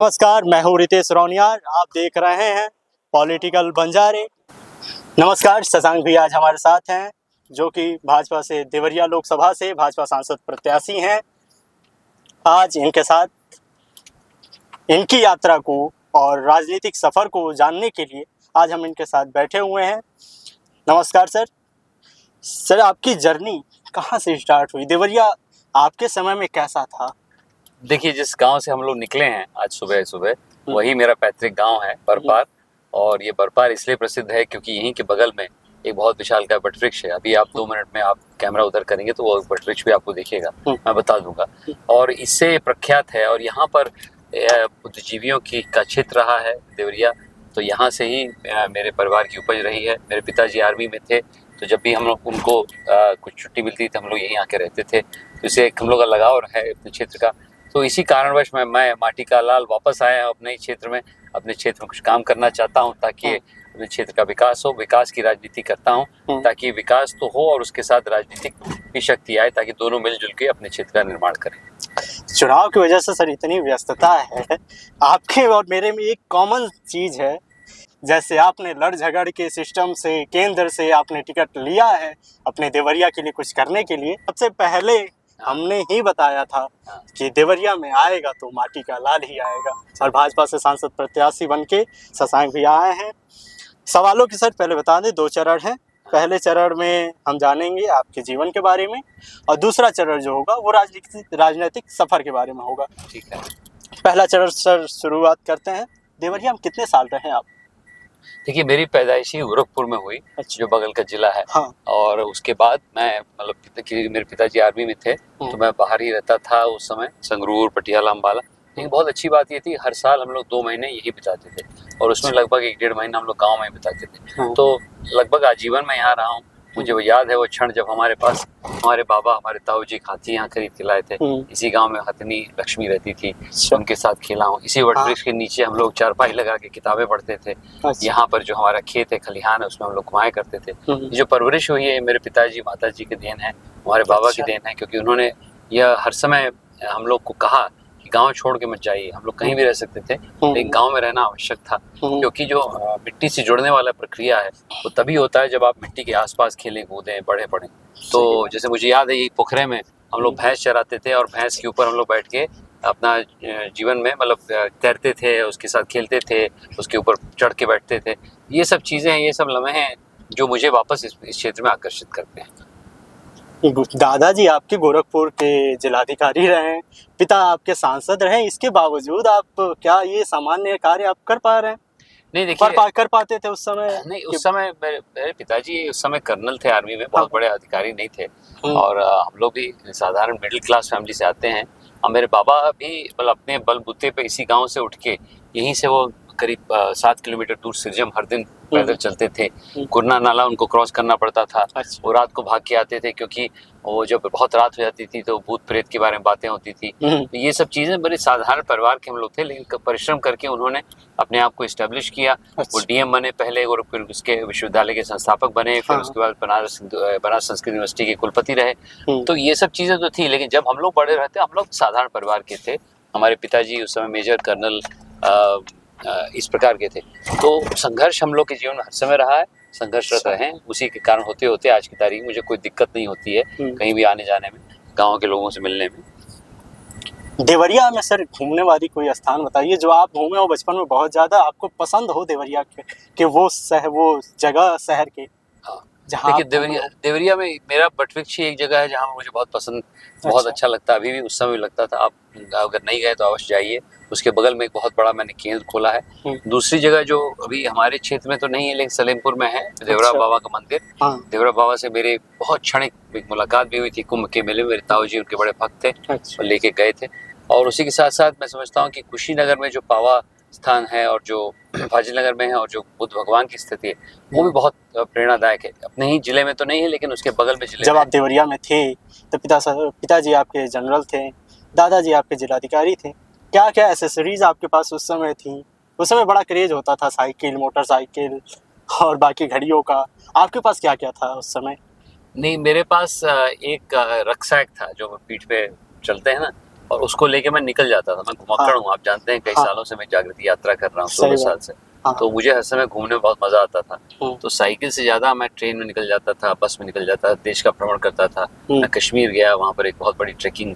नमस्कार, मैं हूँ रितेश रौनियार। आप देख रहे हैं पॉलिटिकल बंजारे। नमस्कार, शशांक भी आज हमारे साथ हैं, जो कि भाजपा से देवरिया लोकसभा से भाजपा सांसद प्रत्याशी हैं। आज इनके साथ इनकी यात्रा को और राजनीतिक सफ़र को जानने के लिए आज हम इनके साथ बैठे हुए हैं। नमस्कार सर। सर, आपकी जर्नी कहाँ से स्टार्ट हुई? देवरिया आपके समय में कैसा था? देखिए, जिस गांव से हम लोग निकले हैं आज सुबह वही मेरा पैतृक गांव है बरपार। और ये बरपार इसलिए प्रसिद्ध है क्योंकि यहीं के बगल में एक बहुत विशालकाय वटवृक्ष है। अभी आप 2 मिनट में आप कैमरा उधर करेंगे तो वो वटवृक्ष भी आपको दिखेगा, मैं बता दूंगा। और इससे प्रख्यात है और यहाँ पर बुद्धिजीवियों का क्षेत्र रहा है देवरिया। तो यहाँ से ही मेरे परिवार की उपज रही है। मेरे पिताजी आर्मी में थे, तो जब भी हम लोग उनको कुछ छुट्टी मिलती थी हम लोग यहीं आके रहते थे। तो इसे हम लोग का लगाव है अपने क्षेत्र का। तो इसी कारणवश मैं माटी का लाल वापस आया हूँ अपने क्षेत्र में। अपने क्षेत्र में कुछ काम करना चाहता हूँ ताकि अपने क्षेत्र का विकास हो। विकास की राजनीति करता हूँ ताकि विकास तो हो और उसके साथ राजनीतिक भी शक्ति आए, ताकि दोनों मिलजुल के अपने क्षेत्र का निर्माण करें। चुनाव की वजह से सर इतनी व्यस्तता है, आपके और मेरे में एक कॉमन चीज़ है। जैसे आपने लड़ झगड़ के सिस्टम से, केंद्र से आपने टिकट लिया है अपने देवरिया के लिए कुछ करने के लिए। सबसे पहले हमने ही बताया था कि देवरिया में आएगा तो माटी का लाल ही आएगा, और भाजपा से सांसद प्रत्याशी बन के शशांक भी आए हैं। सवालों की सर पहले बता दें, 2 चरण हैं। पहले चरण में हम जानेंगे आपके जीवन के बारे में, और दूसरा चरण जो होगा वो राजनीतिक सफर के बारे में होगा। ठीक है। पहला चरण सर शुरुआत करते हैं। देवरिया में कितने साल रहे आप? देखिए, मेरी पैदाइशी गोरखपुर में हुई, जो बगल का जिला है। हाँ। और उसके बाद मैं मेरे पिताजी आर्मी में थे, तो मैं बाहर ही रहता था उस समय, संगरूर, पटियाला, अम्बाला। लेकिन बहुत अच्छी बात ये थी, हर साल हम लोग 2 महीने यही बिताते थे, और उसमें लगभग 1-1.5 महीना हम लोग गाँव में बिताते थे। तो लगभग आजीवन मैं यहाँ रहा हूँ। मुझे वो याद है वो क्षण जब हमारे पास हमारे बाबा, हमारे ताऊ जी हाथी यहाँ खरीद के लाए थे। इसी गांव में हथनी लक्ष्मी रहती थी, उनके साथ खेला हूँ। इसी वटवृक्ष के नीचे हम लोग चारपाई लगा के किताबें पढ़ते थे। यहाँ पर जो हमारा खेत है, खलिहान है, उसमें हम लोग घुमाया करते थे। ये जो परवरिश हुई है मेरे पिताजी माता जी की देन है, हमारे बाबा की देन है, क्योंकि उन्होंने यह हर समय हम लोग को कहा कि गांव छोड़ के मत जाइए। हम लोग कहीं भी रह सकते थे, लेकिन गांव में रहना आवश्यक था, क्योंकि जो मिट्टी से जुड़ने वाला प्रक्रिया है वो तभी होता है जब आप मिट्टी के आसपास खेलें, कूदें, बढ़े पड़ें। तो जैसे मुझे याद है, यही पोखरे में हम लोग भैंस चराते थे और भैंस के ऊपर हम लोग बैठ के अपना जीवन में मतलब तैरते थे, उसके साथ खेलते थे, उसके ऊपर चढ़ के बैठते थे। ये सब चीज़ें हैं, ये सब लम्हे हैं जो मुझे वापस इस क्षेत्र में आकर्षित करते हैं। दादाजी आपके गोरखपुर के जिलाधिकारी रहे, पिता आपके सांसद रहे, इसके बावजूद आप क्या ये सामान्य कार्य आप कर पा रहे हैं? नहीं, देखिए, कर पाते थे उस समय? नहीं, उस समय मेरे पिताजी उस समय कर्नल थे आर्मी में, बहुत बड़े अधिकारी नहीं थे। और हम लोग भी साधारण मिडिल क्लास फैमिली से आते हैं। और मेरे बाबा भी अपने बलबूते पे इसी गांव से उठ के यहीं से वो करीब 7 किलोमीटर दूर सिरजम हर दिन पैदल चलते थे। कुरना नाला उनको क्रॉस करना पड़ता था। वो रात को भाग के आते थे, क्योंकि वो जब बहुत रात हो जाती थी तो भूत प्रेत के बारे में बातें होती थी। तो ये सब चीज़ें बड़े साधारण परिवार के हम लोग थे, लेकिन परिश्रम करके उन्होंने अपने आप को इस्टेब्लिश किया। वो डीएम बने पहले, और फिर उसके विश्वविद्यालय के संस्थापक बने, फिर उसके बाद बनारस संस्कृत यूनिवर्सिटी के कुलपति रहे। तो ये सब चीज़ें तो थी, लेकिन जब हम लोग बड़े रहते हम लोग साधारण परिवार के थे। हमारे पिताजी उस समय मेजर कर्नल इस प्रकार के थे। तो संघर्ष हम लोग के जीवन में हर समय रहा है, संघर्षरत रहे हैं। उसी के कारण होते होते आज की तारीख मुझे कोई दिक्कत नहीं होती है कहीं भी आने जाने में, गांव के लोगों से मिलने में। देवरिया में सर घूमने वाली कोई स्थान बताइए जो आप घूमे हो बचपन में, बहुत ज़्यादा आपको पसंद हो देवरिया के वो जगह, शहर के। देखिए, देवरिया में मेरा वटवृक्ष ही एक जगह है जहाँ मुझे बहुत पसंद, बहुत अच्छा लगता है। अभी भी उस समय लगता था। आप अगर नहीं गए तो अवश्य जाइए। उसके बगल में एक बहुत बड़ा मैंने केंद्र खोला है। दूसरी जगह जो अभी हमारे क्षेत्र में तो नहीं है, लेकिन सलेमपुर में है, देवरा बाबा का मंदिर। देवरा बाबा से मेरे बहुत क्षणिक मुलाकात भी हुई थी कुंभ के मेले में। मेरे ताऊ जी उनके बड़े भक्त थे और लेके गए थे। और उसी के साथ साथ मैं समझता हूँ कि कुशीनगर में जो पावा स्थान है और जो फाजिलनगर में है और जो बुद्ध भगवान की स्थिति है, वो भी बहुत प्रेरणादायक है। अपने ही जिले में तो नहीं है, लेकिन उसके बगल में जिले। जब आप देवरिया में थे तो पिताजी आपके जनरल थे, दादाजी आपके जिलाधिकारी थे। क्या क्या एसेसरीज आपके पास उस समय थी? उस समय बड़ा क्रेज होता था साइकिल, मोटरसाइकिल और बाकी घड़ियों का। आपके पास क्या क्या था उस समय? नहीं, मेरे पास एक रक्सैक था जो पीठ पे चलते हैं ना, और उसको लेके मैं निकल जाता था। मैं घुमक्कड़ हूँ, आप जानते हैं, कई सालों से मैं जागृति यात्रा कर रहा हूँ, 16 साल से। तो मुझे हर समय घूमने में बहुत मजा आता था। तो साइकिल से ज्यादा मैं ट्रेन में निकल जाता था, बस में निकल जाता था, देश का भ्रमण करता था। मैं कश्मीर गया, वहाँ पर एक बहुत बड़ी ट्रैकिंग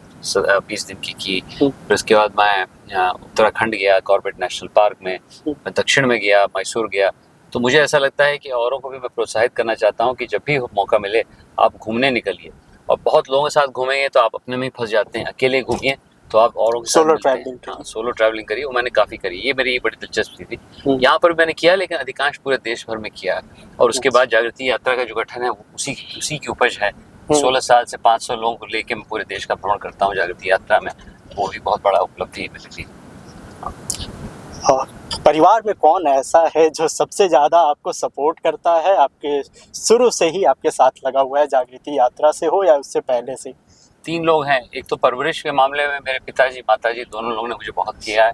20 दिन की। फिर उसके बाद मैं उत्तराखंड गया, कॉर्बेट नेशनल पार्क में। मैं दक्षिण में गया, मैसूर गया। तो मुझे ऐसा लगता है कि औरों को भी मैं प्रोत्साहित करना चाहता हूँ कि जब भी मौका मिले आप घूमने निकलिए। और बहुत लोगों के साथ घूमेंगे तो आप अपने में ही फंस जाते हैं। अकेले घूमिए तो आप औरों के साथ मिलते हैं। हाँ, सोलो ट्रैवलिंग करिए, वो मैंने काफ़ी करी। ये मेरी बड़ी दिलचस्पी थी। यहाँ पर मैंने किया, लेकिन अधिकांश पूरे देश भर में किया। और उसके बाद जागृति यात्रा का जो गठन है वो उसी की उपज है। 16 साल से 500 लोगों को लेके मैं पूरे देश का भ्रमण करता हूँ जागृति यात्रा में। वो भी बहुत बड़ा उपलब्धि है मेरे लिए। परिवार में कौन ऐसा है जो सबसे ज़्यादा आपको सपोर्ट करता है, आपके शुरू से ही आपके साथ लगा हुआ है, जागृति यात्रा से हो या उससे पहले से? 3 लोग हैं। एक तो परवरिश के मामले में मेरे पिताजी माताजी दोनों लोगों ने मुझे बहुत किया है।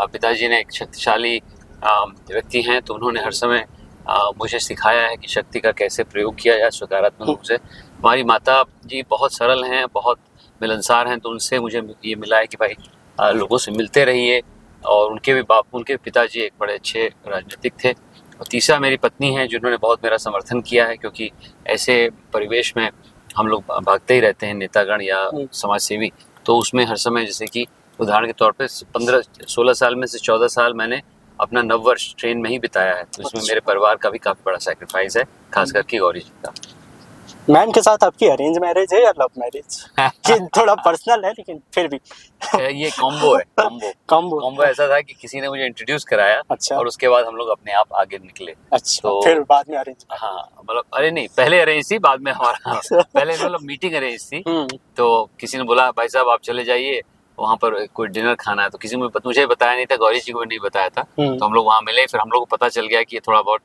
पिताजी ने एक शक्तिशाली व्यक्ति हैं, तो उन्होंने हर समय मुझे सिखाया है कि शक्ति का कैसे प्रयोग किया जाए सकारात्मक रूप से। हमारी माता जी बहुत सरल हैं, बहुत मिलनसार हैं, तो उनसे मुझे ये मिला है कि भाई लोगों से मिलते रहिए। और उनके पिताजी एक बड़े अच्छे राजनीतिक थे। और तीसरा मेरी पत्नी है, जिन्होंने बहुत मेरा समर्थन किया है, क्योंकि ऐसे परिवेश में हम लोग भागते ही रहते हैं, नेतागण या समाज सेवी। तो उसमें हर समय, जैसे कि उदाहरण के तौर पे 16 साल में से 14 साल मैंने अपना नववर्ष ट्रेन में ही बिताया है। तो इसमें मेरे परिवार का भी काफ़ी बड़ा सैक्रिफाइस है, खास करके गौरी जी का। मैम के साथ आपकी अरेंज मैरिज है या लव मैरिज? ये थोड़ा पर्सनल है, लेकिन फिर भी ये कॉम्बो है। कॉम्बो ऐसा था कि किसी ने मुझे इंट्रोड्यूस कराया। अच्छा। और उसके बाद हम लोग अपने आप आगे निकले। अच्छा। तो फिर बाद में अरेंज? हाँ, मतलब अरे नहीं, पहले अरेंज थी, बाद में हमारा पहले मतलब मीटिंग अरेंज थी। तो किसी ने बोला भाई साहब आप चले जाइए, वहाँ पर कोई डिनर खाना है। तो किसी ने मुझे बताया नहीं था, गौरी जी को भी नहीं बताया था। तो हम लोग वहाँ मिले, फिर हम लोग को पता चल गया कि थोड़ा बहुत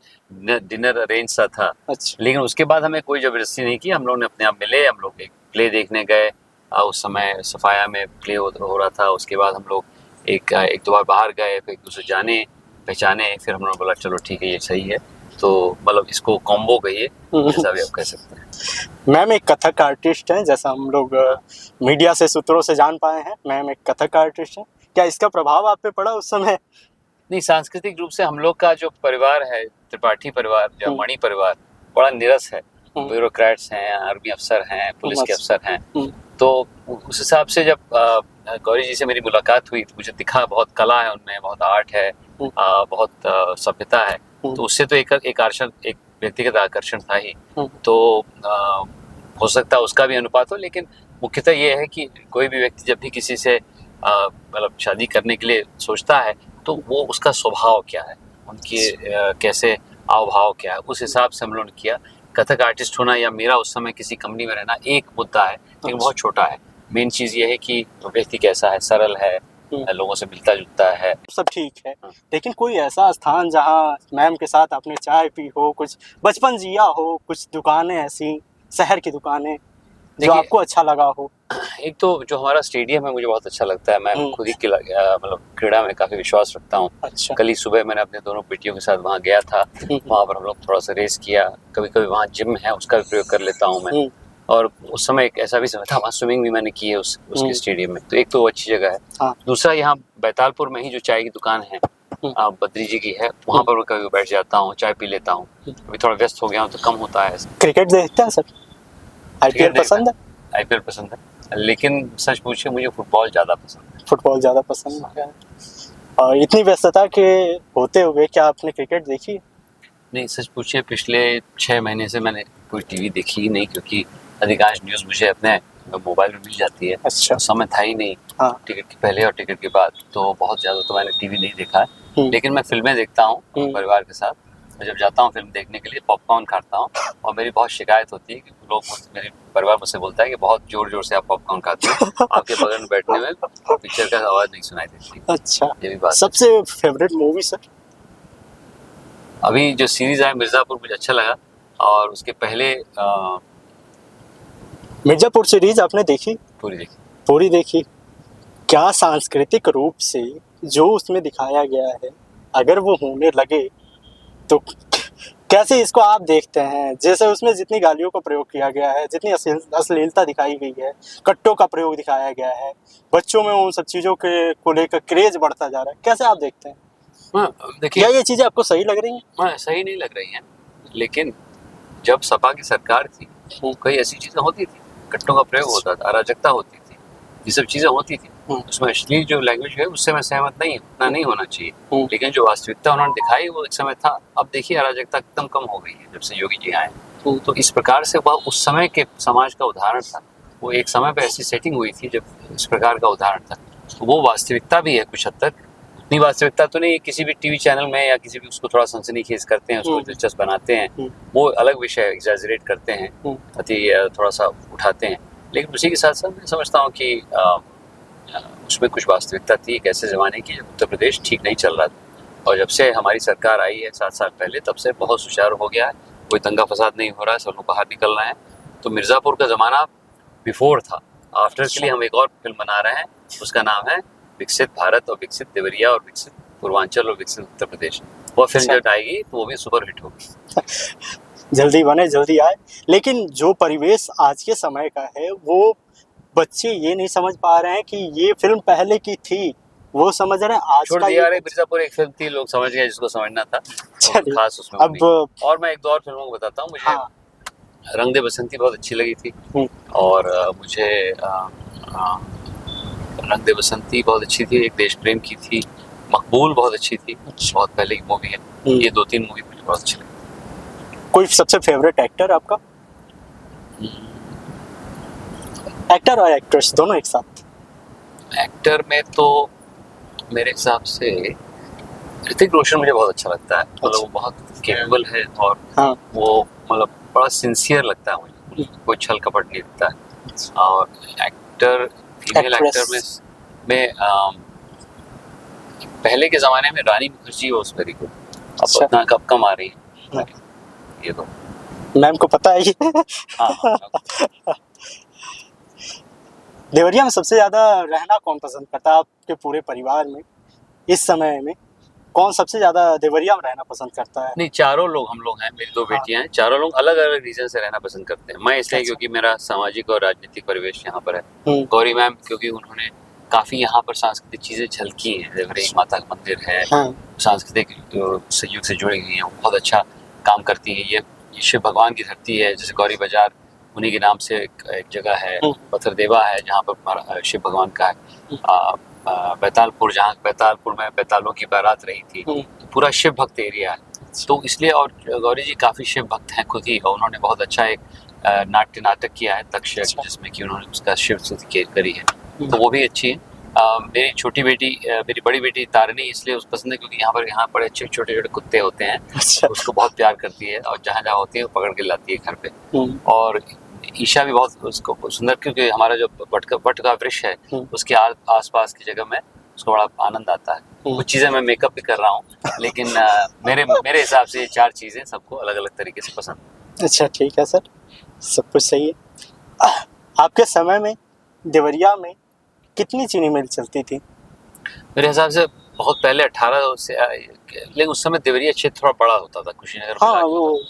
डिनर अरेंज सा था। अच्छा। लेकिन उसके बाद हमें कोई जबरदस्ती नहीं की, हम लोग ने अपने आप मिले। हम लोग एक प्ले देखने गए, उस समय सफाया में प्ले हो रहा था। उसके बाद हम लोग एक दो बार बाहर गए, फिर एक दूसरे जाने पहचाने। फिर हम लोग बोला चलो ठीक है, ये सही है। तो मतलब इसको कॉम्बो कहिए, ऐसा भी आप कह सकते हैं। मैम एक कथक आर्टिस्ट हैं, जैसा हम लोग मीडिया से सूत्रों से जान पाए हैं। मैम एक कथक आर्टिस्ट हैं, क्या इसका प्रभाव आप पे पड़ा उस समय? नहीं, सांस्कृतिक रूप से हम लोग का जो परिवार है, त्रिपाठी परिवार या मणि परिवार, बड़ा निरस है। ब्यूरोक्रेट्स हैं, आर्मी अफसर हैं, पुलिस के अफसर हैं। तो उस हिसाब से जब गौरी जी से मेरी मुलाकात हुई तो मुझे दिखा बहुत कला है उनमें, बहुत आर्ट है, बहुत सभ्यता है। तो उससे तो एक व्यक्तिगत आकर्षण था ही। तो हो सकता है उसका भी अनुपात हो, लेकिन मुख्यतः ये है कि कोई भी व्यक्ति जब भी किसी से मतलब शादी करने के लिए सोचता है तो वो उसका स्वभाव क्या है, उनके कैसे आव भाव क्या है, उस हिसाब से हम लोगों ने किया। कथक आर्टिस्ट होना या मेरा उस समय किसी कंपनी में रहना एक मुद्दा है, लेकिन बहुत छोटा है। मेन चीज़ ये है कि व्यक्ति कैसा है, सरल है, लोगों से मिलता जुलता है, सब ठीक है। लेकिन कोई ऐसा स्थान जहाँ मैम के साथ आपने चाय पी हो, कुछ बचपन जिया हो, कुछ दुकानें ऐसी शहर की दुकानें जो आपको अच्छा लगा हो? एक तो जो हमारा स्टेडियम है मुझे बहुत अच्छा लगता है। मैं खुद ही मतलब क्रीड़ा में काफ़ी विश्वास रखता हूँ। अच्छा। कल ही सुबह मैंने अपने दोनों बेटियों के साथ वहाँ गया था। वहाँ पर हम लोग थोड़ा सा रेस किया। कभी कभी वहाँ जिम है, उसका भी प्रयोग कर लेता हूँ मैं। और उस समय एक ऐसा भी समय था, वहाँ स्विमिंग भी मैंने की है उसके स्टेडियम में। तो एक तो अच्छी जगह है। हाँ। दूसरा, यहाँ बैतालपुर में ही जो चाय की दुकान है बद्री जी की है, वहाँ पर कभी बैठ जाता हूँ, चाय पी लेता हूँ। अभी थोड़ा व्यस्त हो गया हूँ तो कम होता है। क्रिकेट देखते हैं सर? IPL पसंद है? IPL पसंद है, लेकिन सच पूछे मुझे फुटबॉल ज़्यादा पसंद है। फुटबॉल ज़्यादा पसंद है। और इतनी व्यस्तता के होते हुए क्या आपने क्रिकेट देखी? नहीं, सच पूछे पिछले 6 महीने से मैंने कोई टीवी देखी ही नहीं, क्योंकि अधिकांश न्यूज़ मुझे अपने मोबाइल में मिल जाती है। अच्छा। तो समय था ही नहीं। हाँ। टिकट के पहले और टिकट के बाद तो बहुत ज़्यादा तो मैंने टीवी नहीं देखा है। लेकिन मैं फिल्में देखता हूँ परिवार के साथ। जब जाता हूँ फिल्म देखने के लिए पॉपकॉर्न खाता हूँ, और मेरी बहुत शिकायत होती है कि लोग, मेरे परिवार मुझसे बोलता है कि बहुत जोर जोर से आप पॉपकॉर्न खाते हो, आपके बगल में बैठने में पिक्चर का आवाज़ नहीं सुनाई देती। अच्छा, ये भी बात। सबसे फेवरेट मूवी सर? अभी जो सीरीज है मिर्ज़ापुर मुझे अच्छा लगा, और उसके पहले मिर्ज़ापुर सीरीज आपने देखी? पूरी देखी। क्या सांस्कृतिक रूप से जो उसमें दिखाया गया है, अगर वो होने लगे तो कैसे इसको आप देखते हैं? जैसे उसमें जितनी गालियों का प्रयोग किया गया है, जितनी अश्लीलता दिखाई गई है, कट्टों का प्रयोग दिखाया गया है, बच्चों में उन सब चीज़ों के को लेकर क्रेज बढ़ता जा रहा है, कैसे आप देखते हैं? हाँ, क्या देखिए, ये चीज़ें आपको सही लग रही हैं? हाँ, सही नहीं लग रही हैं, लेकिन जब सपा की सरकार थी, कई ऐसी चीज़ें होती थी, कट्टों का प्रयोग होता था, अराजकता होती थी, ये सब चीज़ें होती थी। उसमें अश्लील जो लैंग्वेज है, उससे मैं सहमत नहीं हूँ, उतना नहीं होना चाहिए। लेकिन जो वास्तविकता उन्होंने दिखाई, वो एक समय था। अब देखिए, अराजकता एकदम कम हो गई है जब से योगी जी आए। तो इस प्रकार से वह उस समय के समाज का उदाहरण था। वो एक समय पे ऐसी सेटिंग हुई थी जब इस प्रकार का उदाहरण था। तो वो वास्तविकता भी है कुछ हद तक। उतनी वास्तविकता तो नहीं, किसी भी टीवी चैनल में या किसी भी उसको थोड़ा सनसनीखेज करते हैं, उसको दिलचस्प बनाते हैं, वो अलग विषय एग्जैजरेट करते हैं, अति थोड़ा सा उठाते हैं। लेकिन उसी के साथ साथ मैं समझता हूँ कि उसमें कुछ वास्तविकता थी एक ऐसे ज़माने की जब उत्तर प्रदेश ठीक नहीं चल रहा था। और जब से हमारी सरकार आई है 7 साल पहले, तब से बहुत सुचारू हो गया है, कोई दंगा फसाद नहीं हो रहा है, सब लोग बाहर निकल रहे हैं। तो मिर्ज़ापुर का ज़माना बिफोर था। आफ्टर के लिए हम एक और फिल्म बना रहे हैं, उसका नाम है विकसित भारत और विकसित देवरिया और विकसित पूर्वांचल और विकसित उत्तर प्रदेश। वो फिल्म जब आएगी तो वो भी सुपर हिट होगी। जल्दी बने, जल्दी आए। लेकिन जो परिवेश आज के समय का है, वो बच्चे ये नहीं समझ पा रहे हैं कि ये फिल्म पहले की थी, वो समझ रहे हैं आज छोड़ का। दिया, अरे मिर्ज़ापुर एक फिल्म थी, लोग समझ गए जिसको समझना था, चलिए, खास उसमें अब और मैं एक दो और फिल्मों को बताता हूँ। मुझे हाँ, रंग दे बसंती बहुत अच्छी लगी थी, और मुझे रंग दे बसंती बहुत अच्छी थी। एक देश प्रेम की थी, मकबूल बहुत अच्छी थी, बहुत पहले की मूवी है। ये 2-3 मूवी मुझे बहुत अच्छी लगी। कोई सबसे फेवरेट एक्टर आपका? एक्टर और एक्ट्रेस दोनों एक साथ? एक्टर में तो मेरे हिसाब से ऋतिक रोशन मुझे बहुत अच्छा लगता है। मतलब वो बहुत कैपेबल है, और हाँ, वो मतलब बड़ा सिंसियर लगता है मुझे, कोई छल कपट नहीं दिखता है। और एक्टर, फीमेल एक्टर में पहले के ज़माने में रानी मुखर्जी वॉज वेरी गुड। अब उतना कम आ रही है ये तो, मैम को पता है ये। हाँ। देवरिया में सबसे ज़्यादा रहना कौन पसंद करता है आपके पूरे परिवार में? इस समय में कौन सबसे ज़्यादा देवरिया में रहना पसंद करता है? नहीं, चारों लोग हम लोग हैं, मेरी 2 बेटियां हैं, चारों लोग अलग अलग रीजन से रहना पसंद करते हैं। मैं इसलिए क्योंकि मेरा सामाजिक और राजनीतिक परिवेश यहाँ पर है। गौरी मैम क्योंकि उन्होंने काफ़ी यहाँ पर सांस्कृतिक चीज़ें झलकी हैं। देवरिया माता का मंदिर है, सांस्कृतिक सहयोग से जुड़ी हुई हैं, वो बहुत अच्छा काम करती हैं। ये शिव भगवान की धरती है, जैसे गौरी बाजार उन्हीं के नाम से एक जगह है, पत्थर देवा है जहाँ पर शिव भगवान का है, बैतालपुर, जहाँ बैतालपुर में बैतालों की बारात रही थी, तो पूरा शिव भक्त एरिया है। तो इसलिए, और गौरी जी काफ़ी शिव भक्त हैं खुद ही, और उन्होंने बहुत अच्छा एक नाटक किया है तक्ष, जिसमें कि उन्होंने उसका शिव स्तुति करी है, तो वो भी अच्छी है। मेरी छोटी बेटी, मेरी बड़ी बेटी तारिणी इसलिए उस पसंद है क्योंकि यहाँ बड़े अच्छे छोटे छोटे कुत्ते होते हैं, उसको बहुत प्यार करती है, और जहाँ जहाँ होती है वो पकड़ के लाती है घर पे। और ईशा भी बहुत उसको सुंदर, क्योंकि हमारा जो वट का वृक्ष है उसके आसपास की जगह में उसको बड़ा आनंद आता है। कुछ चीज़ें मैं मेकअप भी कर रहा हूँ, लेकिन मेरे हिसाब से ये 4 चीज़ें सबको अलग अलग तरीके से पसंद। अच्छा, ठीक है सर, सब कुछ सही है। आपके समय में देवरिया में कितनी चीनी मिल चलती थी? मेरे हिसाब से बहुत पहले 18 से, लेकिन उस समय देवरिया क्षेत्र थोड़ा बड़ा होता था, कुशीनगर। हाँ, वो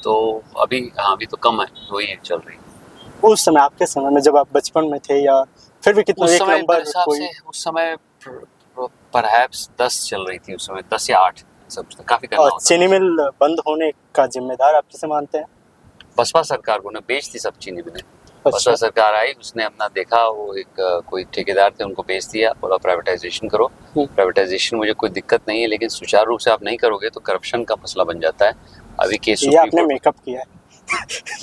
तो अभी, हाँ, अभी तो कम है, वही चल रही। उस समय, आपके समय में जब आप बचपन में थे, या फिर भी कितना उस एक समय नंबर कोई, उस समय परहैप्स 10 चल रही थी, उस समय 10 या 8 सब, काफी करना होता। चीनी मिल बंद होने का जिम्मेदार आप किसे मानते हैं? बसपा सरकार को, ने बेच दी सब चीनी मिलें। बसपा सरकार आई, उसने अपना देखा, वो एक कोई ठेकेदार थे, उनको बेच दिया, बोला प्राइवेटाइजेशन करो। प्राइवेटाइजेशन मुझे कोई दिक्कत नहीं है, लेकिन सुचारू रूप से आप नहीं करोगे तो करप्शन का मसला बन जाता है। अभी केस ये आपने मेकअप किया है।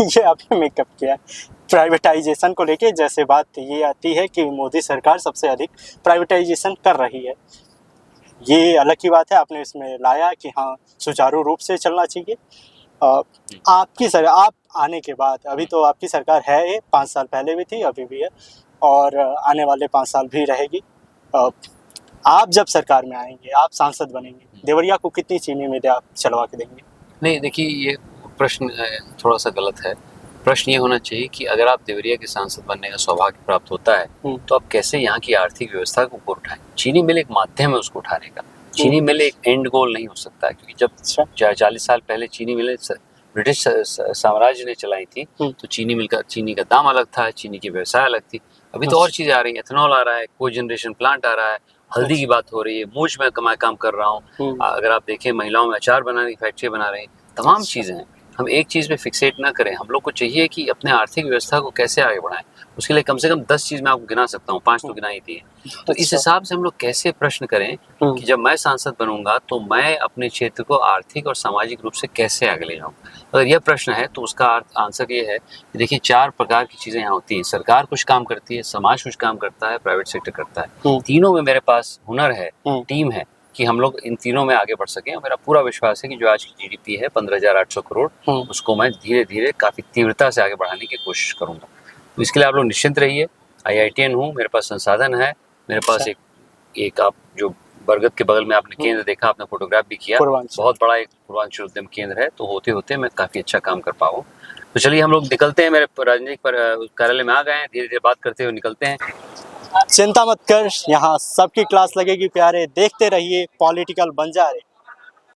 ये आपने मेकअप किया है। प्राइवेटाइजेशन को लेके जैसे बात ये आती है कि मोदी सरकार सबसे अधिक प्राइवेटाइजेशन कर रही है, ये अलग की बात है, आपने इसमें लाया कि हाँ सुचारू रूप से चलना चाहिए। आप आने के बाद, अभी तो आपकी सरकार है, 5 साल पहले भी थी, अभी भी है, और आने वाले 5 साल भी रहेगी। आप जब सरकार में आएंगे, आप सांसद बनेंगे, देवरिया को कितनी चीनी मिलें आप चलवा के देंगे? नहीं, देखिए, ये प्रश्न थोड़ा सा गलत है। प्रश्न ये होना चाहिए कि अगर आप देवरिया के सांसद बनने का सौभाग्य प्राप्त होता है तो आप कैसे यहाँ की आर्थिक व्यवस्था को ऊपर उठाएं। चीनी मिल एक माध्यम है उसको उठाने का, चीनी मिल एक एंड गोल नहीं हो सकता, क्योंकि जब अच्छा 40 साल पहले चीनी मिलें ब्रिटिश साम्राज्य ने चलाई थी, तो चीनी का दाम अलग था, चीनी की व्यवसाय अलग थी। अभी तो और चीजें आ रही हैं, एथेनॉल आ रहा है, को जनरेशन प्लांट आ रहा है, हल्दी की बात हो रही है, मूछ में काम कर रहा हूँ। अगर आप देखें, महिलाओं में अचार बनाने की फैक्ट्री बना रही हैं, तमाम चीजें हैं। हम एक चीज पे फिक्सेट ना करें, हम लोग को चाहिए कि अपने आर्थिक व्यवस्था को कैसे आगे बढ़ाएं। उसके लिए कम से कम 10 चीज मैं आपको गिना सकता हूँ, 5 तो गिना ही दी है। तो इस हिसाब से हम लोग कैसे प्रश्न करें कि जब मैं सांसद बनूंगा तो मैं अपने क्षेत्र को आर्थिक और सामाजिक रूप से कैसे आगे ले जाऊं। अगर यह प्रश्न है तो उसका आंसर ये है कि देखिए 4 प्रकार की चीजें यहाँ होती हैं। सरकार कुछ काम करती है, समाज कुछ काम करता है, प्राइवेट सेक्टर करता है। तीनों में मेरे पास हुनर है, टीम है कि हम लोग इन तीनों में आगे बढ़ सकें। और मेरा पूरा विश्वास है कि जो आज की जीडीपी है 15,800 करोड़, उसको मैं धीरे धीरे काफी तीव्रता से आगे बढ़ाने की कोशिश करूंगा। तो इसके लिए आप लोग निश्चिंत रहिए। IITian हूँ, मेरे पास संसाधन है, मेरे पास एक आप जो बरगद के बगल में आपने केंद्र देखा, आपने फोटोग्राफ भी किया, बहुत बड़ा एक पूर्वांचल उद्यम केंद्र है। तो होते होते मैं काफी अच्छा काम कर पाऊँ। तो चलिए हम लोग निकलते हैं, मेरे राजनीतिक कार्यालय में आ गए हैं, धीरे धीरे बात करते हुए निकलते हैं। चिंता मत कर, यहाँ सबकी क्लास लगेगी प्यारे, देखते रहिए पॉलिटिकल बंजारे।